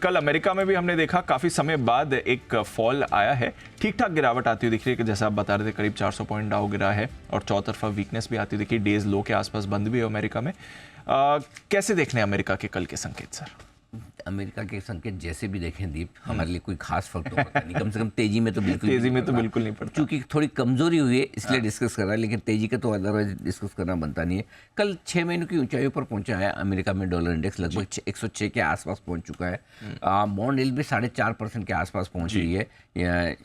कल अमेरिका में भी हमने देखा काफी समय बाद एक फॉल आया है, ठीक ठाक गिरावट आती हुई दिख रही है कि जैसा आप बता रहे थे करीब 400 पॉइंट डाउ गिरा है और चौतरफा वीकनेस भी आती हुई दिखी, डेज लो के आसपास बंद भी है अमेरिका में। कैसे देखने अमेरिका के कल के संकेत सर? अमेरिका के संकेत जैसे भी देखें दीप, हमारे लिए कोई खास फर्क तो पड़ता नहीं, कम से कम तेजी में तो बिल्कुल नहीं पड़ता। क्योंकि थोड़ी कमजोरी हुई है इसलिए डिस्कस कर रहा है, लेकिन तेजी का तो अदरवाइज डिस्कस करना बनता नहीं है। कल 6 महीनों की ऊंचाइयों पर पहुंचा है अमेरिका में डॉलर इंडेक्स, लगभग 106 के आसपास पहुंच चुका है। बॉन्ड यील्ड भी 4.5% के आसपास पहुंच रही है।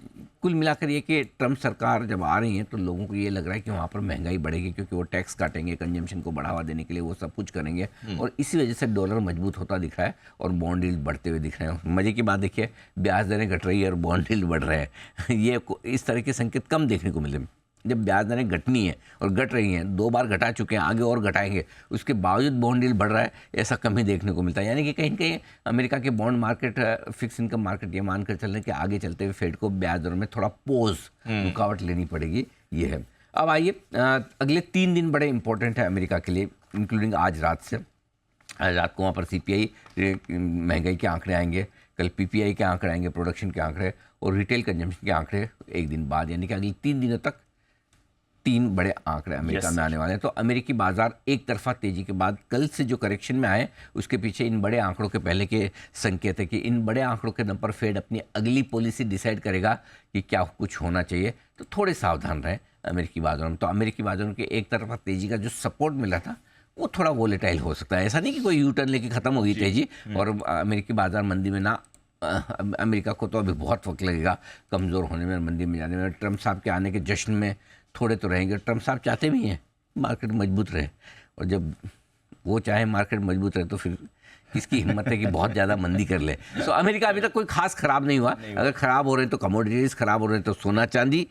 कुल मिलाकर ये कि ट्रम्प सरकार जब आ रही है तो लोगों को ये लग रहा है कि वहाँ पर महंगाई बढ़ेगी, क्योंकि वो टैक्स काटेंगे, कंजम्पशन को बढ़ावा देने के लिए वो सब कुछ करेंगे, और इसी वजह से डॉलर मजबूत होता दिख रहा है और बॉन्ड यील्ड बढ़ते हुए दिख रहे हैं। मजे की बात देखिए, ब्याज दरें घट रही है और बॉन्ड यील्ड बढ़ रहे हैं। ये इस तरह के संकेत कम देखने को मिले। जब ब्याज दरें घटनी है और घट रही हैं, 2 बार घटा चुके हैं, आगे और घटाएंगे, उसके बावजूद बॉन्ड यील्ड बढ़ रहा है, ऐसा कम ही देखने को मिलता है। यानी कि कहीं न कहीं अमेरिका के bond market, fix income market ये मानकर चल रहे हैं कि आगे चलते हुए फेड को ब्याज दरों में थोड़ा रुकावट लेनी पड़ेगी। ये है। अब आइए, अगले 3 दिन बड़े इंपॉर्टेंट है अमेरिका के लिए, इंक्लूडिंग आज रात से। आज रात को वहाँ पर CPI महंगाई के आंकड़े आएंगे, कल PPI के आंकड़े आएंगे, प्रोडक्शन के आंकड़े, और रिटेल कंजम्पशन के आंकड़े एक दिन बाद, यानी कि अगले 3 दिनों तक 3 बड़े आंकड़े अमेरिका में आने वाले हैं। तो अमेरिकी बाजार एक तरफा तेजी के बाद कल से जो करेक्शन में आए, उसके पीछे इन बड़े आंकड़ों के पहले के संकेत है कि इन बड़े आंकड़ों के दम पर फेड अपनी अगली पॉलिसी डिसाइड करेगा कि क्या कुछ होना चाहिए। तो थोड़े सावधान रहें अमेरिकी बाजारों में। तो अमेरिकी बाजारों के एक तरफा तेजी का जो सपोर्ट मिला था वो थोड़ा वोलेटाइल हो सकता है। ऐसा नहीं कि कोई यू टर्न लेके खत्म होगी तेजी और अमेरिकी बाजार मंदी में ना। अमेरिका को तो अभी बहुत वक्त लगेगा कमज़ोर होने में, मंदी में जाने में। ट्रम्प साहब के आने के जश्न में थोड़े तो रहेंगे। ट्रम्प साहब चाहते भी हैं मार्केट मजबूत रहे, और जब वो चाहे मार्केट मजबूत रहे तो फिर किसकी हिम्मत है कि बहुत ज़्यादा मंदी कर ले। सो अमेरिका अभी तक कोई खास खराब नहीं हुआ। अगर ख़राब हो रहे हैं तो कमोडिटीज़ खराब हो रहे हैं तो सोना चांदी,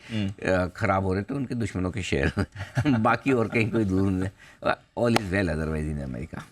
खराब हो रहे हैं तो उनके दुश्मनों के शेयर बाकी और कहीं कोई दूर नहीं। All is well otherwise in America.